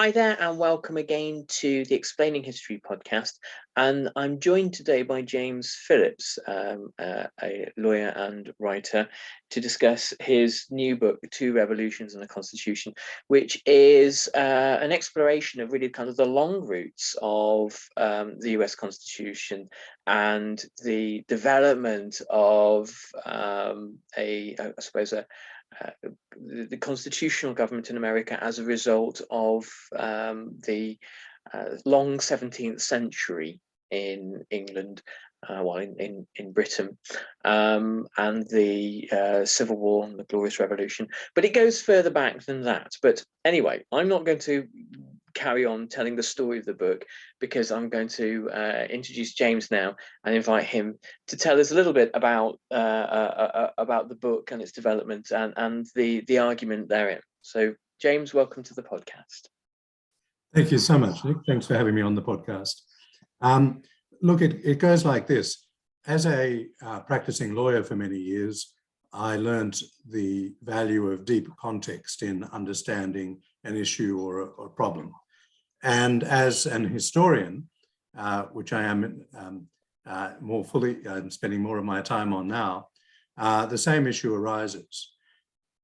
Hi there, and welcome again to the Explaining History podcast. And I'm joined today by James Phillips, a lawyer and writer, to discuss his new book, Two Revolutions and a Constitution, which is an exploration of really kind of the long roots of the US Constitution and the development of the constitutional government in America as a result of the long 17th century in England, in Britain, and the Civil War and the Glorious Revolution. But it goes further back than that. But anyway, I'm not going to carry on telling the story of the book, because I'm going to introduce James now and invite him to tell us a little bit about the book and its development and the argument therein. So, James, welcome to the podcast. Thank you so much, Nick. Thanks for having me on the podcast. Look, it goes like this. As a practicing lawyer for many years, I learned the value of deep context in understanding an issue or a problem. And as an historian, which I am more fully, I'm spending more of my time on now, the same issue arises.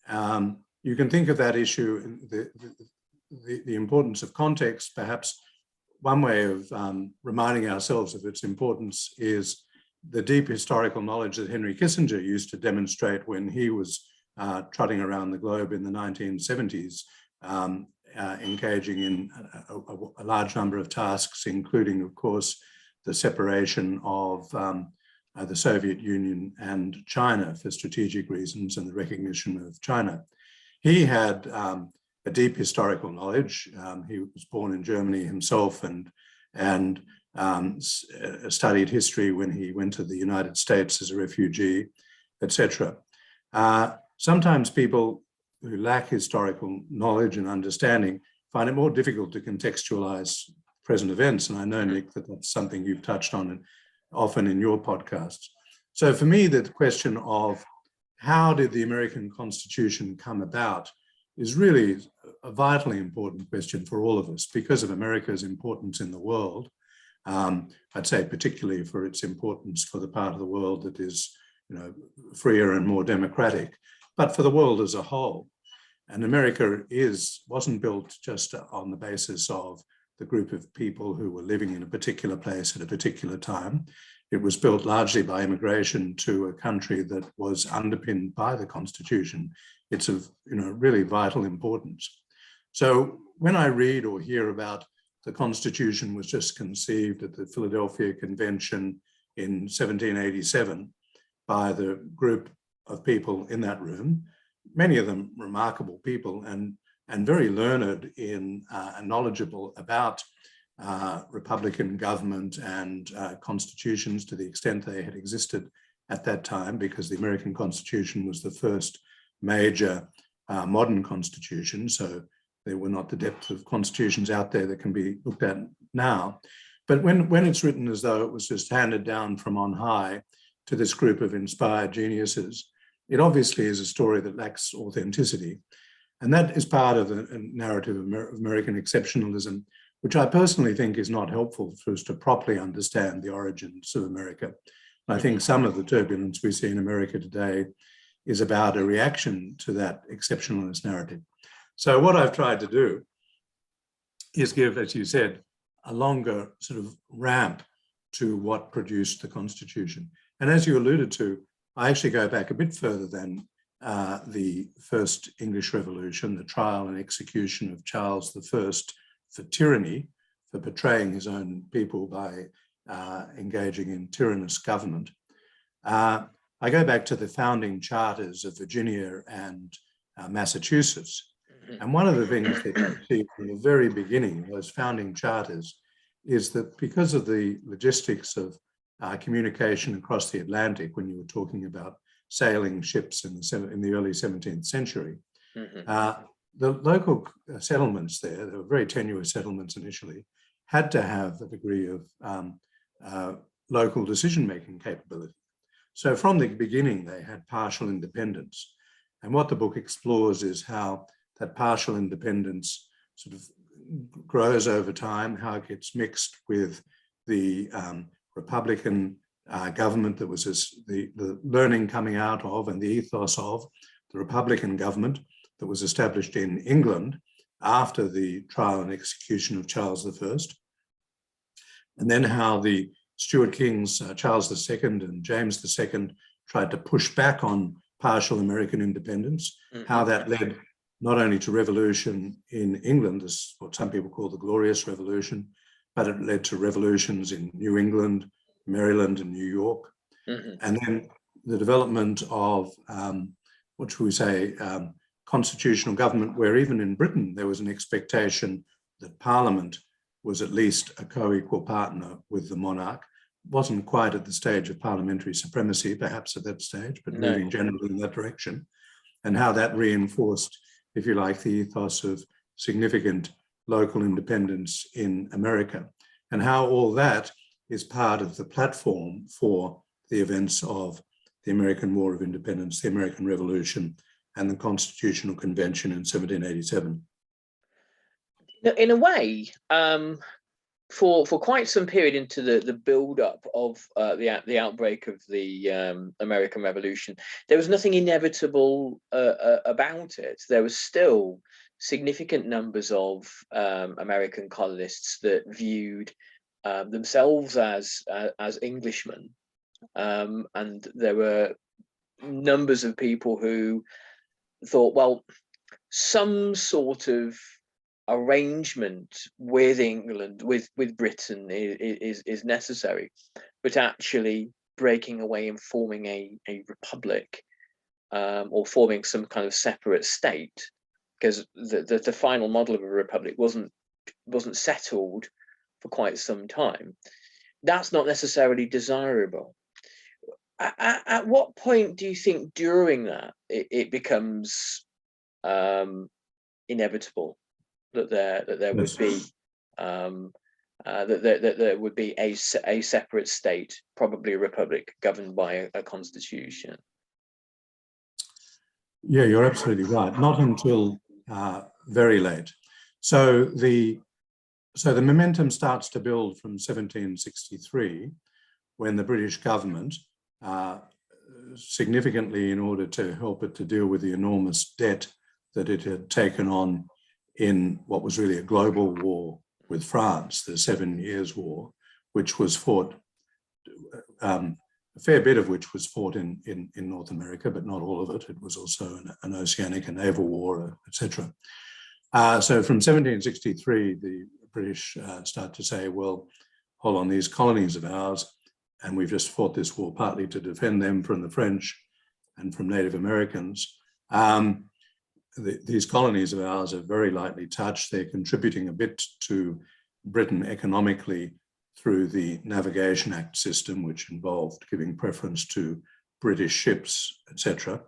You can think of that issue, the importance of context. Perhaps one way of reminding ourselves of its importance is the deep historical knowledge that Henry Kissinger used to demonstrate when he was trotting around the globe in the 1970s, engaging in a large number of tasks, including, of course, the separation of the Soviet Union and China for strategic reasons and the recognition of China. He had a deep historical knowledge. He was born in Germany himself and studied history when he went to the United States as a refugee, etc. Sometimes people who lack historical knowledge and understanding find it more difficult to contextualize present events. And I know, Nick, that that's something you've touched on often in your podcasts. So for me, the question of how did the American Constitution come about is really a vitally important question for all of us because of America's importance in the world. I'd say particularly for its importance for the part of the world that is, freer and more democratic, but for the world as a whole. And America wasn't built just on the basis of the group of people who were living in a particular place at a particular time. It was built largely by immigration to a country that was underpinned by the Constitution. It's of really vital importance. So when I read or hear about the Constitution was just conceived at the Philadelphia Convention in 1787 by the group of people in that room, many of them remarkable people and very learned and knowledgeable about Republican government and constitutions to the extent they had existed at that time, because the American Constitution was the first major modern constitution. So there were not the depth of constitutions out there that can be looked at now. But when it's written as though it was just handed down from on high to this group of inspired geniuses, it obviously is a story that lacks authenticity. And that is part of the narrative of American exceptionalism, which I personally think is not helpful for us to properly understand the origins of America. I think some of the turbulence we see in America today is about a reaction to that exceptionalist narrative. So what I've tried to do is give, as you said, a longer sort of ramp to what produced the Constitution. And as you alluded to, I actually go back a bit further than the first English Revolution, the trial and execution of Charles I for tyranny, for betraying his own people by engaging in tyrannous government. I go back to the founding charters of Virginia and Massachusetts. And one of the things that you see from the very beginning, those founding charters, is that because of the logistics of communication across the Atlantic, when you were talking about sailing ships in the early 17th century, the local settlements there were very tenuous settlements initially, had to have a degree of local decision-making capability. So from the beginning, they had partial independence. And what the book explores is how that partial independence sort of grows over time, how it gets mixed with the Republican government that was the learning coming out of and the ethos of the Republican government that was established in England after the trial and execution of Charles I, and then how the Stuart Kings, Charles II and James II, tried to push back on partial American independence, how that led not only to revolution in England, as what some people call the Glorious Revolution, but it led to revolutions in New England, Maryland, and New York. And then the development of, what should we say, constitutional government, where even in Britain there was an expectation that Parliament was at least a co-equal partner with the monarch. Wasn't quite at the stage of parliamentary supremacy, perhaps at that stage, but moving generally in that direction. And how that reinforced, if you like, the ethos of significant local independence in America, and how all that is part of the platform for the events of the American War of Independence, the American Revolution, and the Constitutional Convention in 1787. In a way, for quite some period into the build-up of the outbreak of the American Revolution, there was nothing inevitable about it. There was still significant numbers of American colonists that viewed themselves as Englishmen, and there were numbers of people who thought, well, some sort of arrangement with England, with Britain is necessary, but actually breaking away and forming a republic, or forming some kind of separate state, because the final model of a republic wasn't settled for quite some time. That's not necessarily desirable. At what point do you think during that it becomes inevitable that there would be that there would be a separate state, probably a republic, governed by a constitution? Yeah, you're absolutely right. Not until very late. So the momentum starts to build from 1763, when the British government, significantly in order to help it to deal with the enormous debt that it had taken on in what was really a global war with France, the 7 Years' War, which was fought, a fair bit of which was fought in North America, but not all of it. It was also an oceanic and naval war, etc. So from 1763, the British start to say, well, hold on, these colonies of ours, and we've just fought this war partly to defend them from the French and from Native Americans. These colonies of ours are very lightly touched. They're contributing a bit to Britain economically through the Navigation Act system, which involved giving preference to British ships, etc.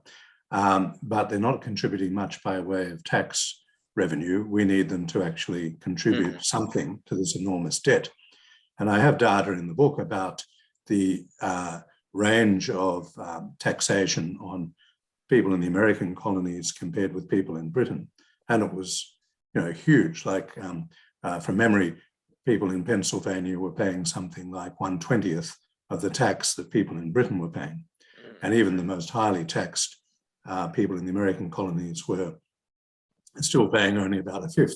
But they're not contributing much by way of tax revenue. We need them to actually contribute something to this enormous debt. And I have data in the book about the range of taxation on people in the American colonies compared with people in Britain. And it was, huge. Like from memory, people in Pennsylvania were paying something like 1/20th of the tax that people in Britain were paying. And even the most highly taxed people in the American colonies were still paying only about 1/5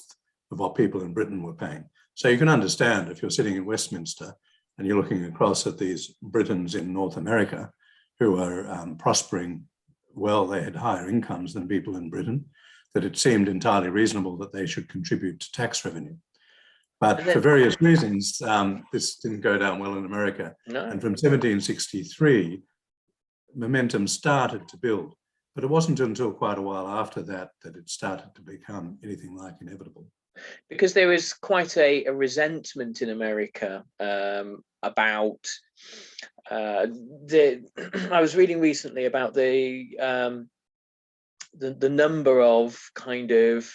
of what people in Britain were paying. So you can understand, if you're sitting in Westminster and you're looking across at these Britons in North America who are prospering well, they had higher incomes than people in Britain, that it seemed entirely reasonable that they should contribute to tax revenue. But for various reasons, this didn't go down well in America. No. And from 1763, momentum started to build. But it wasn't until quite a while after that that it started to become anything like inevitable. Because there was quite a resentment in America about I was reading recently about the number of kind of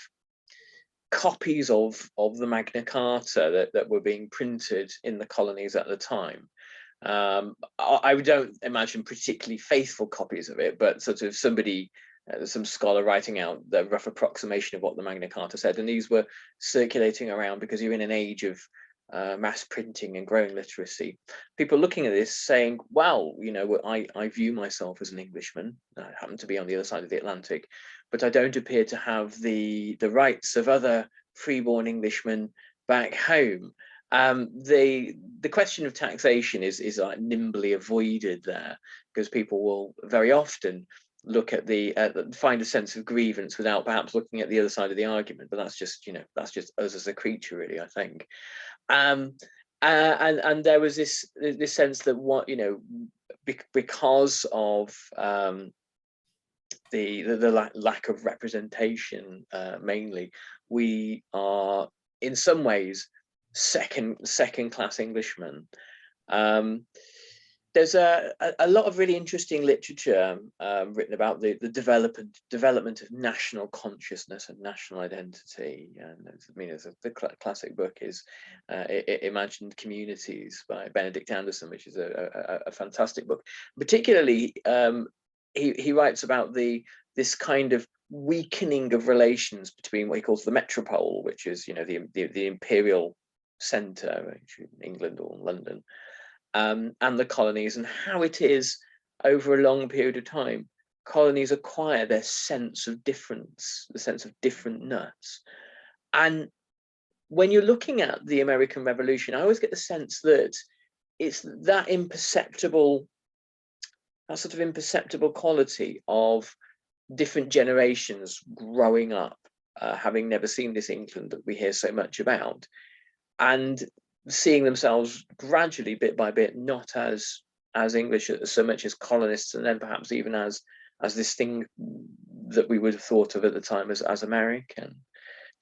copies of the Magna Carta that were being printed in the colonies at the time. I don't imagine particularly faithful copies of it, but sort of somebody some scholar writing out the rough approximation of what the Magna Carta said, and these were circulating around because you're in an age of mass printing and growing literacy. People looking at this saying, well, you know, I view myself as an Englishman. I happen to be on the other side of the Atlantic, but I don't appear to have the rights of other freeborn Englishmen back home. The question of taxation is like nimbly avoided there, because people will very often look at find a sense of grievance without perhaps looking at the other side of the argument. But that's just, you know, that's just us as a creature, really, I think. And there was this sense that, what, you know, because of the lack of representation, mainly, we are in some ways second class Englishmen. There's a lot of really interesting literature written about the development of national consciousness and national identity. And I mean, the classic book is Imagined Communities by Benedict Anderson, which is a fantastic book. Particularly, he writes about this kind of weakening of relations between what he calls the metropole, which is, you know, the imperial centre, England or London, and the colonies, and how it is over a long period of time colonies acquire their sense of difference, the sense of differentness. And when you're looking at the American Revolution, I always get the sense that it's that sort of imperceptible quality of different generations growing up, having never seen this England that we hear so much about, and seeing themselves gradually, bit by bit, not as English so much as colonists, and then perhaps even as this thing that we would have thought of at the time as American.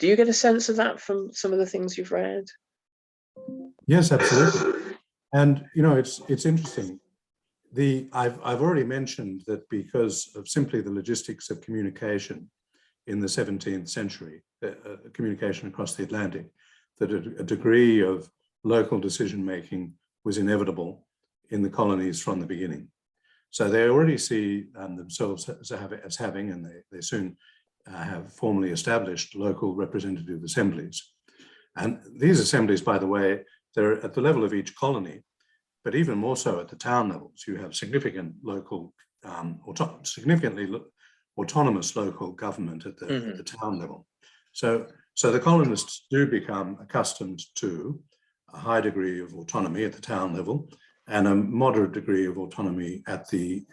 Do you get a sense of that from some of the things you've read? Yes, absolutely. And you know, it's interesting. I've already mentioned that because of simply the logistics of communication in the 17th century, communication across the Atlantic, that a degree of local decision-making was inevitable in the colonies from the beginning. So they already see themselves as having, and they soon have formally established local representative assemblies. And these assemblies, by the way, they're at the level of each colony, but even more so at the town levels. You have significant local, significantly autonomous local government at the town level. So the colonists do become accustomed to a high degree of autonomy at the town level and a moderate degree of autonomy at the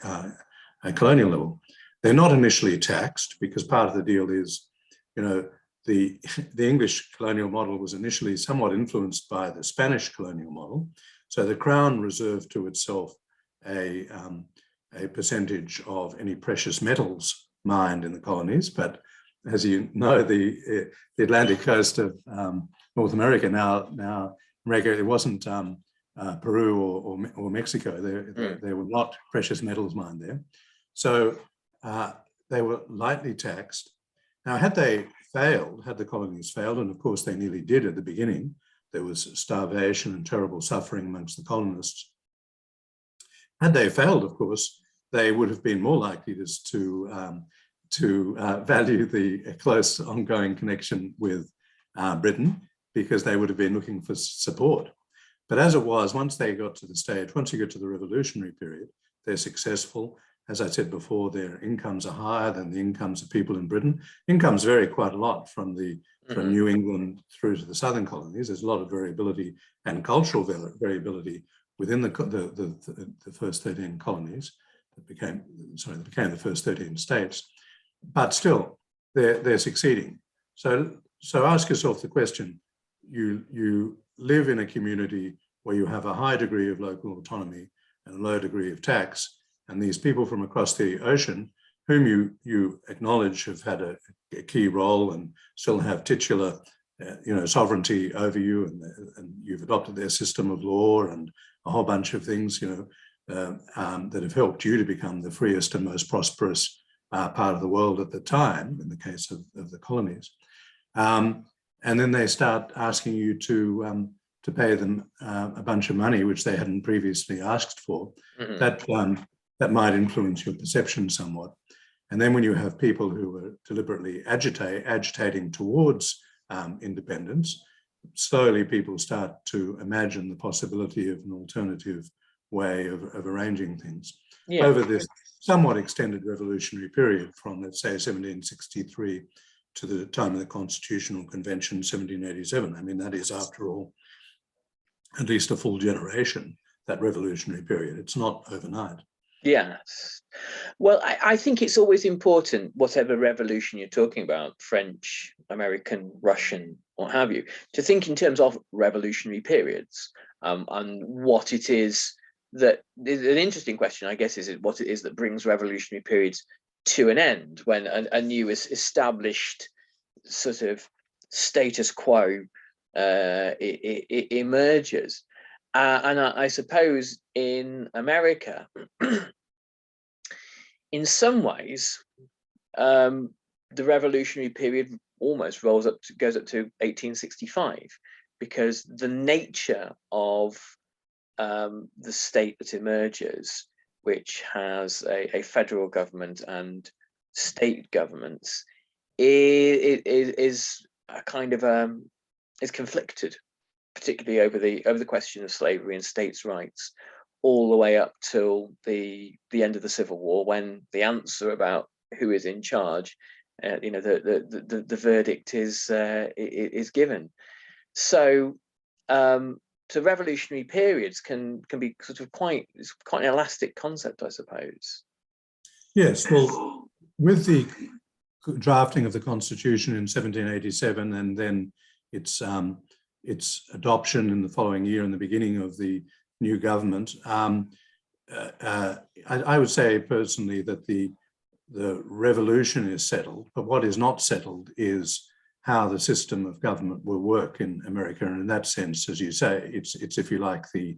colonial level. They're not initially taxed, because part of the deal is, you know, the English colonial model was initially somewhat influenced by the Spanish colonial model. So the Crown reserved to itself a percentage of any precious metals mined in the colonies. But as you know, the Atlantic coast of North America now it wasn't Peru or Mexico. There were not precious metals mined there. So they were lightly taxed. Now, had the colonies failed, and of course they nearly did at the beginning, there was starvation and terrible suffering amongst the colonists. Had they failed, of course, they would have been more likely to value the close ongoing connection with Britain, because they would have been looking for support. But as it was, once they got to the stage, once you get to the revolutionary period, they're successful. As I said before, their incomes are higher than the incomes of people in Britain. Incomes vary quite a lot from New England through to the southern colonies. There's a lot of variability and cultural variability within the first 13 colonies that became the first 13 states. But still, they're succeeding. So ask yourself the question: you live in a community where you have a high degree of local autonomy and a low degree of tax, and these people from across the ocean, whom you acknowledge have had a key role and still have titular sovereignty over you, and you've adopted their system of law and a whole bunch of things that have helped you to become the freest and most prosperous part of the world at the time, in the case of the colonies. And then they start asking you to pay them a bunch of money, which they hadn't previously asked for. That might influence your perception somewhat. And then when you have people who were deliberately agitating towards independence, slowly people start to imagine the possibility of an alternative way of arranging things. Yeah. Over this somewhat extended revolutionary period from, let's say, 1763 to the time of the Constitutional Convention, 1787. I mean, that is, after all, at least a full generation, that revolutionary period. It's not overnight. Yes. Well, I think it's always important, whatever revolution you're talking about, French, American, Russian, what have you, to think in terms of revolutionary periods, and what it is that is an interesting question, I guess, is it what it is that brings revolutionary periods to an end when a new established sort of status quo emerges. And I suppose in America, in some ways, the revolutionary period almost goes up to 1865, because the nature of the state that emerges, which has a federal government and state governments, is a kind of is conflicted, particularly over the question of slavery and states' rights, all the way up till the end of the Civil War, when the answer about who is in charge, the verdict is given. So so revolutionary periods can be sort of quite an elastic concept, I suppose. Yes, well, with the drafting of the Constitution in 1787 and then its adoption in the following year and the beginning of the new government, I would say personally that the revolution is settled, but what is not settled is how the system of government will work in America. And in that sense, as you say, it's if you like, the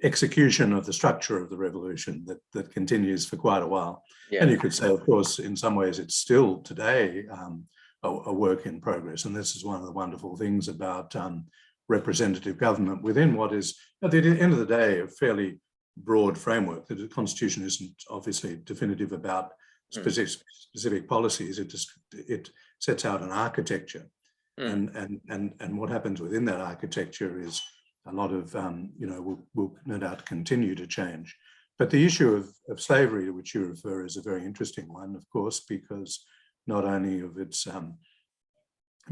execution of the structure of the revolution that continues for quite a while. Yeah. And you could say, of course, in some ways it's still today a work in progress. And this is one of the wonderful things about representative government within what is, at the end of the day, a fairly broad framework. The Constitution isn't obviously definitive about specific policies. It sets out an architecture, and what happens within that architecture is a lot of will no doubt continue to change. But the issue of slavery, to which you refer, is a very interesting one, of course, because not only of its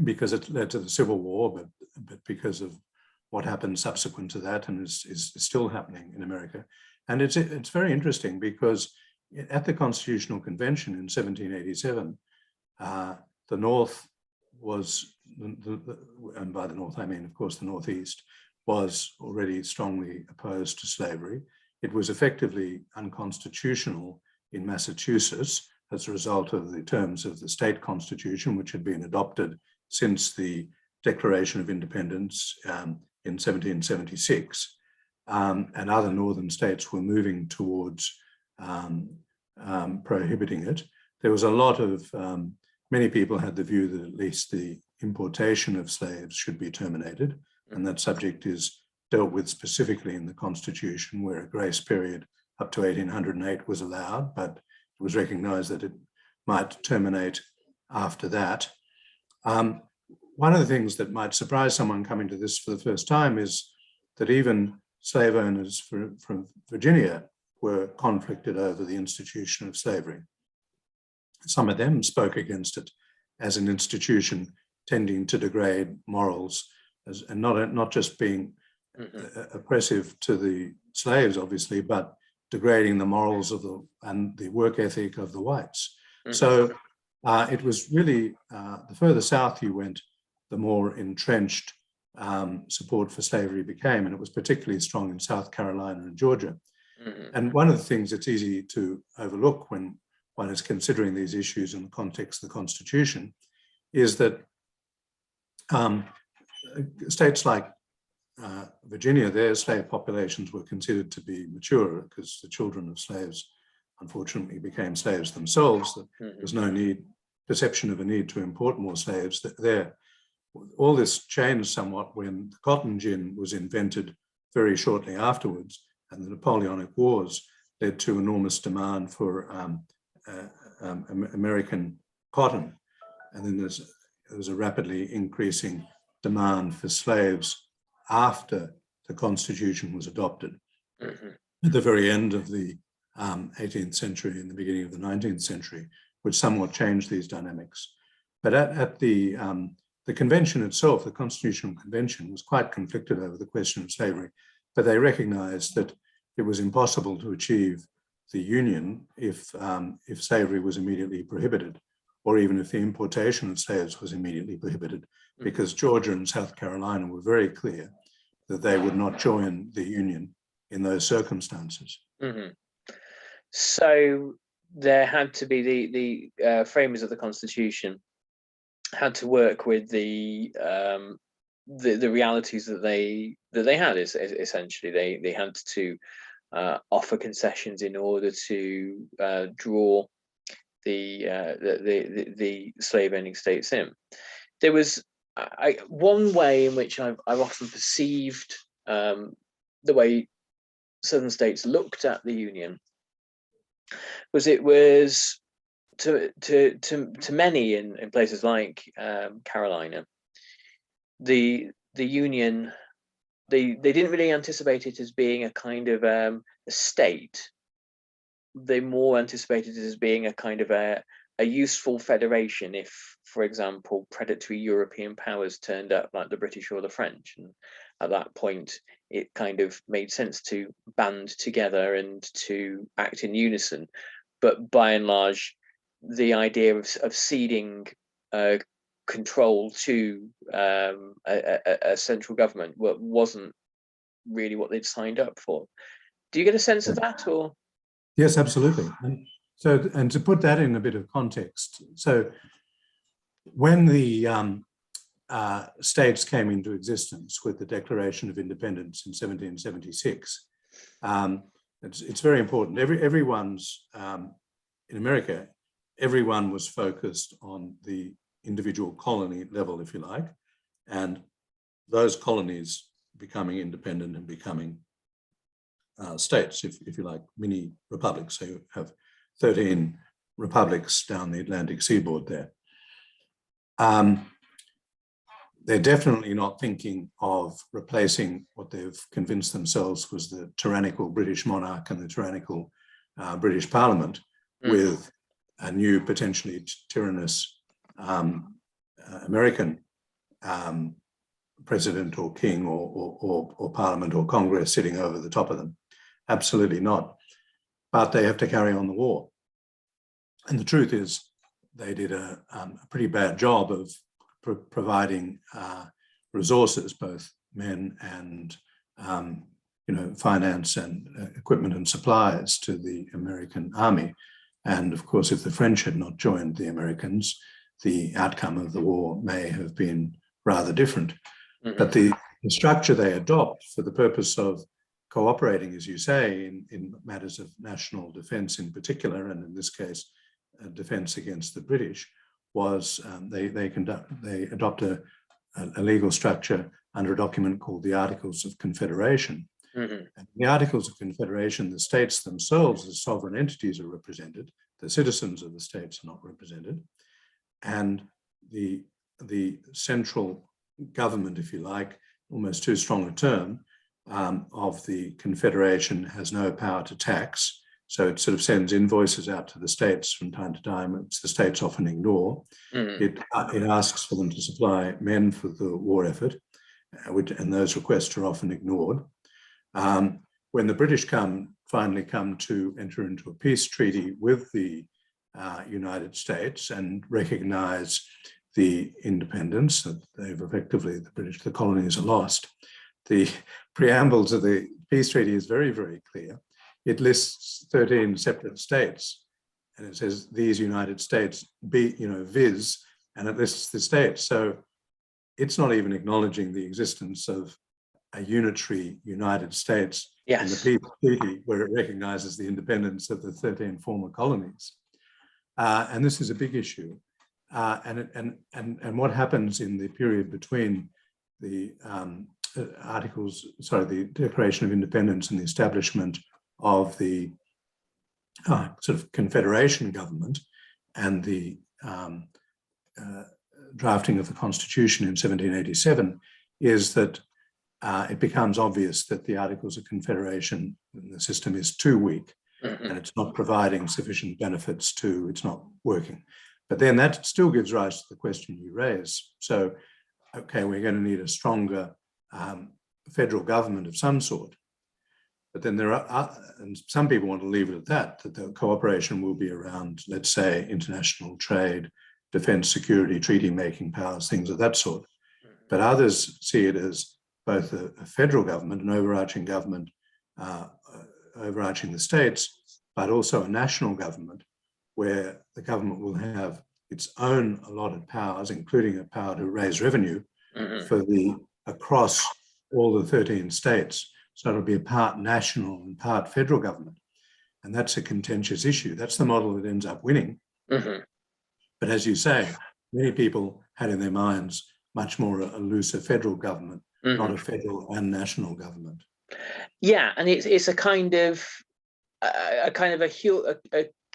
because it led to the Civil War, but because of what happened subsequent to that and is still happening in America. And it's very interesting because at the Constitutional Convention in 1787, the North was, and by the North I mean, of course, the Northeast, was already strongly opposed to slavery. It was effectively unconstitutional in Massachusetts as a result of the terms of the state constitution, which had been adopted since the Declaration of Independence in 1776. And other northern states were moving towards prohibiting it. There was a lot of, many people had the view that at least the importation of slaves should be terminated, and that subject is dealt with specifically in the Constitution, where a grace period up to 1808 was allowed, but it was recognized that it might terminate after that. One of the things that might surprise someone coming to this for the first time is that even slave owners from Virginia were conflicted over the institution of slavery. Some of them spoke against it as an institution tending to degrade morals, and not just being oppressive to the slaves, obviously, but degrading the morals of and the work ethic of the whites. So it was really, the further south you went, the more entrenched support for slavery became, and it was particularly strong in South Carolina and Georgia. And one of the things that's easy to overlook when one is considering these issues in the context of the Constitution is that states like Virginia, their slave populations were considered to be mature because the children of slaves unfortunately became slaves themselves. There was no perception of a need to import more slaves there. All this changed somewhat when the cotton gin was invented very shortly afterwards, and the Napoleonic Wars led to enormous demand for American cotton. And then there was a rapidly increasing demand for slaves after the Constitution was adopted. Mm-hmm. At the very end of the 18th century and the beginning of the 19th century, which somewhat changed these dynamics. But at the convention itself, the Constitutional Convention, was quite conflicted over the question of slavery, but they recognized that it was impossible to achieve the Union if slavery was immediately prohibited, or even if the importation of slaves was immediately prohibited, because Georgia and South Carolina were very clear that they would not join the Union in those circumstances. Mm-hmm. So there had to be the framers of the Constitution had to work with the realities that they had. Essentially, they had to offer concessions in order to draw the slave-owning states in. There was one way in which I've often perceived the way Southern states looked at the Union was it was to many in places like Carolina, the Union, they didn't really anticipate it as being a kind of a state. They more anticipated it as being a kind of a useful federation if, for example, predatory European powers turned up like the British or the French. And at that point, it kind of made sense to band together and to act in unison. But by and large, the idea of ceding control to a central government wasn't really what they'd signed up for. Do you get a sense of that, or? Yes, absolutely. And to put that in a bit of context, so when the states came into existence with the Declaration of Independence in 1776, it's very important. Everyone's in America, everyone was focused on the individual colony level, if you like, and those colonies becoming independent and becoming states, if you like, mini republics. So you have 13 republics down the Atlantic seaboard there. They're definitely not thinking of replacing what they've convinced themselves was the tyrannical British monarch and the tyrannical British Parliament with a new, potentially tyrannous American president or king or parliament or Congress sitting over the top of them. Absolutely not. But they have to carry on the war. And the truth is, they did a pretty bad job of providing resources, both men and finance and equipment and supplies to the American army. And of course, if the French had not joined the Americans, the outcome of the war may have been rather different. Mm-hmm. But the structure they adopt for the purpose of cooperating, as you say, in matters of national defense in particular, and in this case, defense against the British, was they adopt a legal structure under a document called the Articles of Confederation. Mm-hmm. And in the Articles of Confederation, the states themselves as sovereign entities are represented. The citizens of the states are not represented. And the central government, if you like, almost too strong a term, of the Confederation has no power to tax. So it sort of sends invoices out to the states from time to time, which the states often ignore. Mm. It asks for them to supply men for the war effort, and those requests are often ignored. When the British finally come to enter into a peace treaty with the United States and recognize the independence that they've effectively, the colonies are lost, the preambles of the peace treaty is very, very clear. It lists 13 separate states, and it says these United States viz, and it lists the states. So it's not even acknowledging the existence of a unitary United States. Yes. In the peace treaty, where it recognizes the independence of the 13 former colonies. And this is a big issue. And what happens in the period between the the Declaration of Independence and the establishment of the sort of confederation government and the drafting of the Constitution in 1787 is that it becomes obvious that the Articles of Confederation in the system is too weak and it's not providing sufficient benefits to, it's not working. But then that still gives rise to the question you raise. So, okay, we're going to need a stronger federal government of some sort. But then there are, and some people want to leave it at that the cooperation will be around, let's say, international trade, defense, security, treaty-making powers, things of that sort. But others see it as both a federal government, an overarching government, overarching the states, but also a national government where the government will have its own allotted powers, including a power to raise revenue for across all the 13 states. So it'll be a part national and part federal government. And that's a contentious issue. That's the model that ends up winning. But as you say, many people had in their minds much more a looser federal government, not a federal and national government. Yeah, and it's a kind of a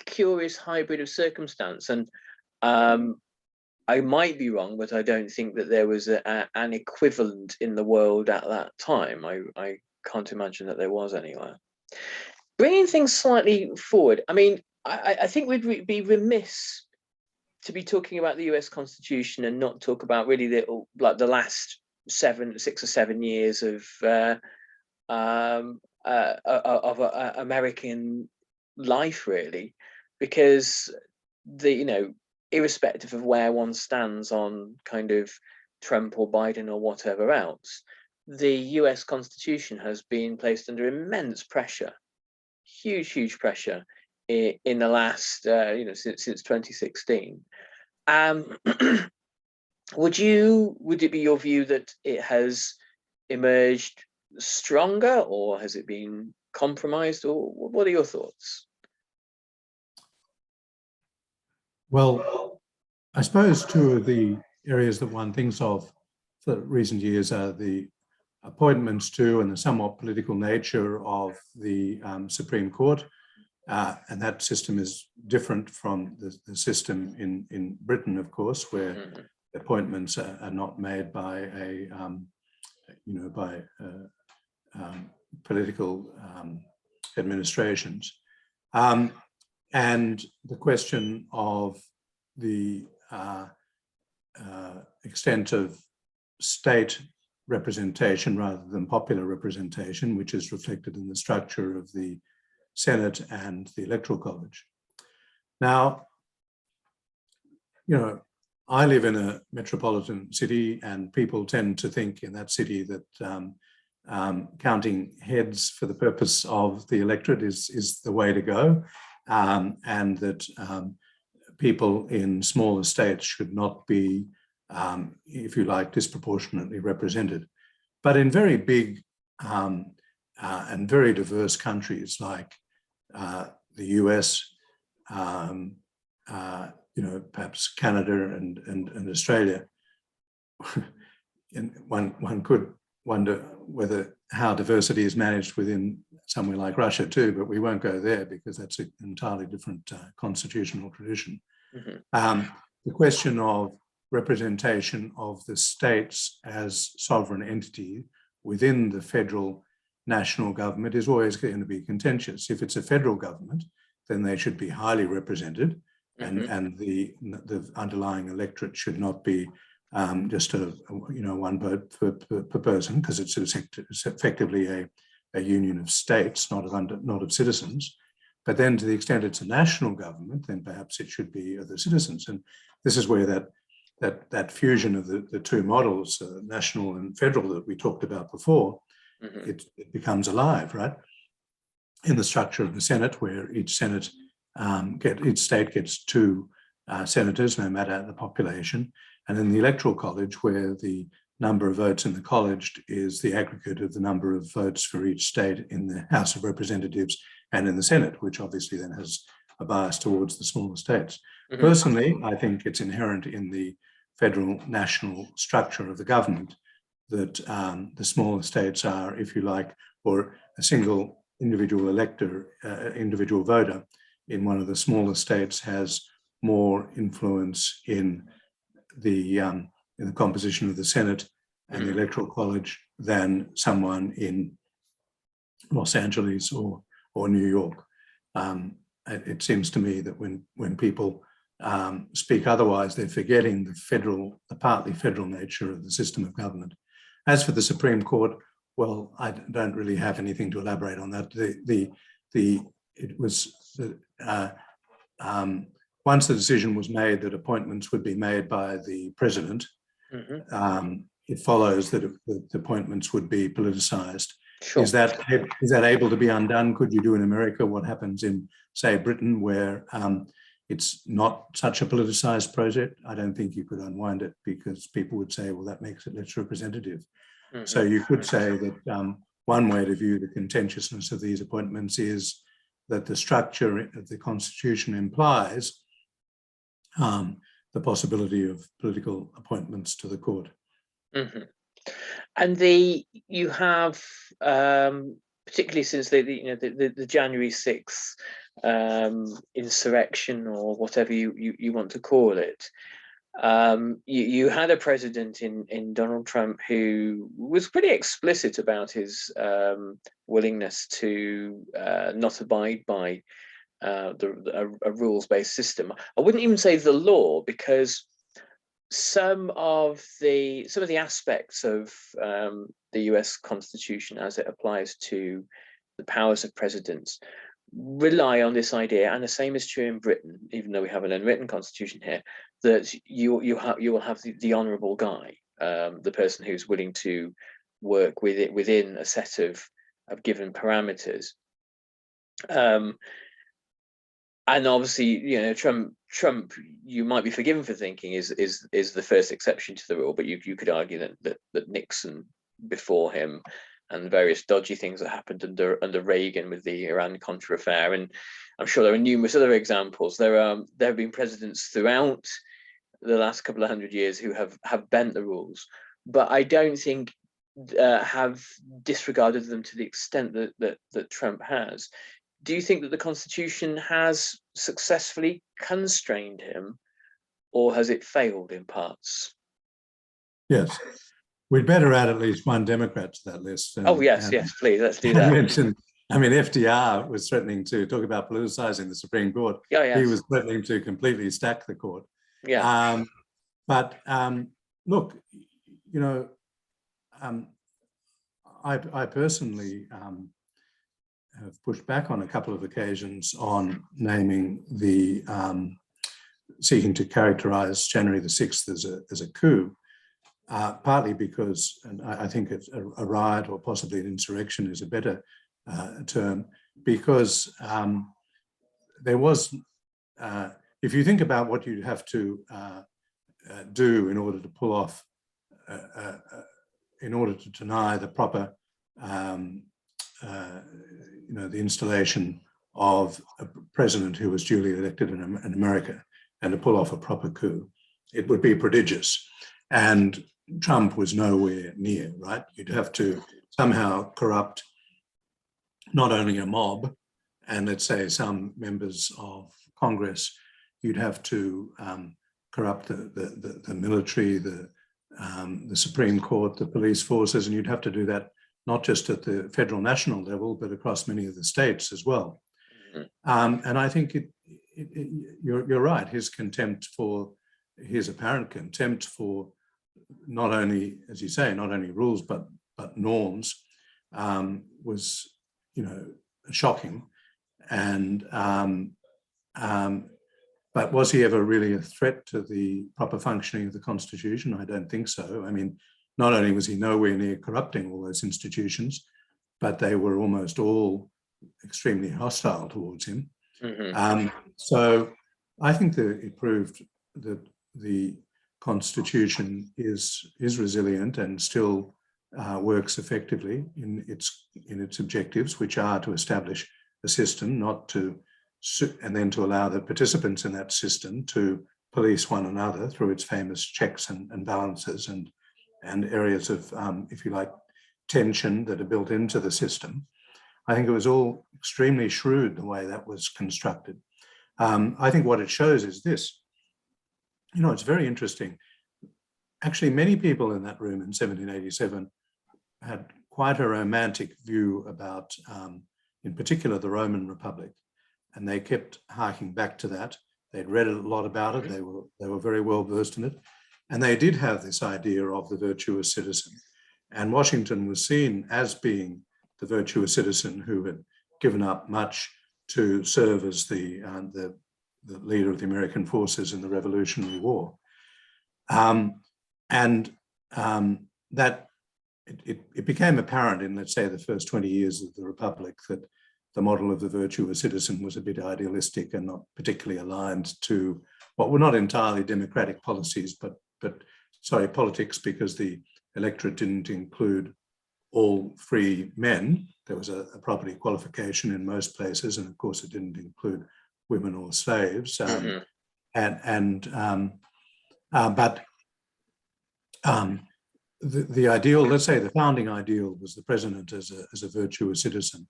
curious hybrid of circumstance. And I might be wrong, but I don't think that there was an equivalent in the world at that time. I can't imagine that there was anywhere. Bringing things slightly forward, I mean, I think we'd be remiss to be talking about the US Constitution and not talk about really the last 6 or 7 years of American life, really, because irrespective of where one stands on kind of Trump or Biden or whatever else, the US Constitution has been placed under immense pressure, huge pressure in the last, since 2016. Would it be your view that it has emerged stronger, or has it been compromised, or what are your thoughts? Well, I suppose two of the areas that one thinks of for recent years are the appointments to and the somewhat political nature of the Supreme Court. And that system is different from the system in Britain, of course, where appointments are not made by political administrations. And the question of the extent of state representation rather than popular representation, which is reflected in the structure of the Senate and the Electoral College. Now, I live in a metropolitan city, and people tend to think in that city that counting heads for the purpose of the electorate is the way to go, and that people in smaller states should not be, if you like, disproportionately represented. But in very big and very diverse countries like the US, perhaps Canada and Australia, and one could wonder how diversity is managed within somewhere like Russia too, but we won't go there because that's an entirely different constitutional tradition. The question of representation of the states as sovereign entity within the federal national government is always going to be contentious. If it's a federal government, then they should be highly represented, and the underlying electorate should not be just one vote per person, because it's effectively a union of states, not of citizens. But then, to the extent it's a national government, then perhaps it should be of the citizens. And this is where that fusion of the two models, national and federal, that we talked about before, it becomes alive, right? In the structure of the Senate, where each state gets 2 senators, no matter the population, and in the Electoral College, where the number of votes in the college is the aggregate of the number of votes for each state in the House of Representatives and in the Senate, which obviously then has a bias towards the smaller states. Personally, I think it's inherent in the federal national structure of the government that the smaller states are, if you like, or a single individual elector, individual voter, in one of the smaller states has more influence in the composition of the Senate and the Electoral College than someone in Los Angeles or New York. It seems to me that when people speak otherwise, they're forgetting the partly federal nature of the system of government. As for the Supreme Court, well, I don't really have anything to elaborate on that. Once the decision was made that appointments would be made by the president, it follows that the appointments would be politicized. Sure. Is that able to be undone? Could you do in America what happens in, say, Britain, where it's not such a politicized project? I don't think you could unwind it, because people would say, well, that makes it less representative. So you could say that one way to view the contentiousness of these appointments is that the structure of the Constitution implies the possibility of political appointments to the court. And you have, particularly since the January 6th insurrection, or whatever you want to call it, you had a president in Donald Trump who was pretty explicit about his willingness to not abide by a rules-based system. I wouldn't even say the law, because some of the aspects of the US Constitution as it applies to the powers of presidents rely on this idea, and the same is true in Britain, even though we have an unwritten constitution here, that you will have the honourable guy, the person who's willing to work within a set of given parameters. And obviously, Trump, you might be forgiven for thinking is the first exception to the rule, but you could argue that Nixon before him, and various dodgy things that happened under Reagan with the Iran-Contra affair, and I'm sure there are numerous other examples. There have been presidents throughout the last couple of hundred years who have bent the rules, but I don't think have disregarded them to the extent that Trump has. Do you think that the Constitution has successfully constrained him, or has it failed in parts? Yes. We'd better add at least one Democrat to that list. Yes, please, let's do that. FDR was threatening to talk about politicizing the Supreme Court. He was threatening to completely stack the court. Look, I personally have pushed back on a couple of occasions on naming seeking to characterize January the 6th as a coup. Partly because, and I think a riot or possibly an insurrection is a better term, because there was, if you think about what you'd have to do in order to pull off, in order to deny the proper, the installation of a president who was duly elected in America, and to pull off a proper coup, it would be prodigious. And Trump was nowhere near, right? You'd have to somehow corrupt not only a mob and, let's say, some members of Congress. You'd have to corrupt the military, the Supreme Court, the police forces, and you'd have to do that not just at the federal national level, but across many of the states as well. And I think you're right. His apparent contempt for not only, as you say, not only rules but norms was, shocking. And but was he ever really a threat to the proper functioning of the Constitution? I don't think so. I mean, not only was he nowhere near corrupting all those institutions, but they were almost all extremely hostile towards him. So I think that it proved that the Constitution is resilient and still works effectively in its objectives, which are to establish a system, not to, and then to allow the participants in that system to police one another through its famous checks and balances and areas of, if you like, tension that are built into the system. I think it was all extremely shrewd the way that was constructed. I think what it shows is this. You know, it's very interesting. Actually, many people in that room in 1787 had quite a romantic view about, in particular, the Roman Republic, and they kept harking back to that. They'd read a lot about it. They were very well versed in it, and they did have this idea of the virtuous citizen. And Washington was seen as being the virtuous citizen who had given up much to serve as the leader of the American forces in the Revolutionary War. That it became apparent in, let's say, the first 20 years of the Republic that the model of the virtuous citizen was a bit idealistic and not particularly aligned to what were not entirely democratic policies, but politics, because the electorate didn't include all free men. There was a property qualification in most places, and of course it didn't include women or slaves. The ideal, let's say the founding ideal, was the president as a virtuous citizen.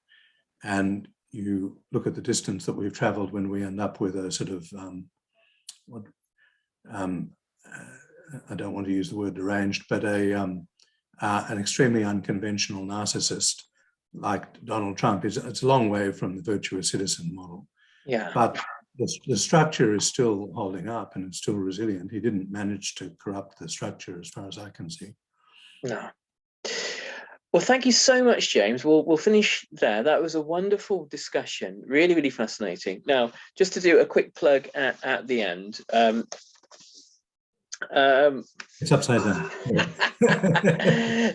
And you look at the distance that we've traveled when we end up with a sort of, I don't want to use the word deranged, but an extremely unconventional narcissist like Donald Trump. It's a long way from the virtuous citizen model. Yeah. But the structure is still holding up and it's still resilient. He didn't manage to corrupt the structure as far as I can see. No. Well, thank you so much, James. We'll finish there. That was a wonderful discussion. Really, really fascinating. Now, just to do a quick plug at the end. It's upside down.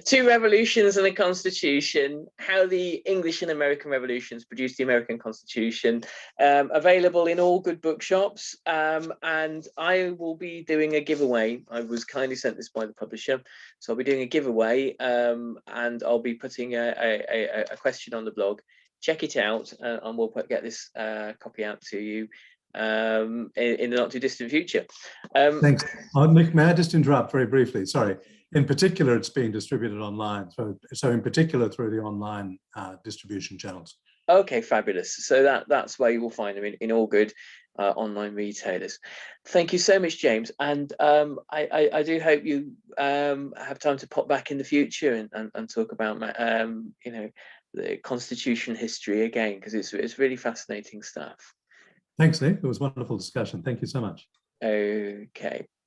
Two Revolutions and a Constitution, how the English and American revolutions produced the American Constitution, available in all good bookshops. And I will be doing a giveaway. I was kindly sent this by the publisher, so I'll be doing a giveaway, and I'll be putting a question on the blog. Check it out, and we'll get this copy out to you in the not too distant future. Thanks. Nick, may I just interrupt very briefly? Sorry. In particular, it's being distributed online. So in particular, through the online distribution channels. Okay, fabulous. So that's where you will find them in all good online retailers. Thank you so much, James. And I do hope you have time to pop back in the future and talk about you know, the Constitution history again, because it's really fascinating stuff. Thanks, Nick. It was a wonderful discussion. Thank you so much. Okay.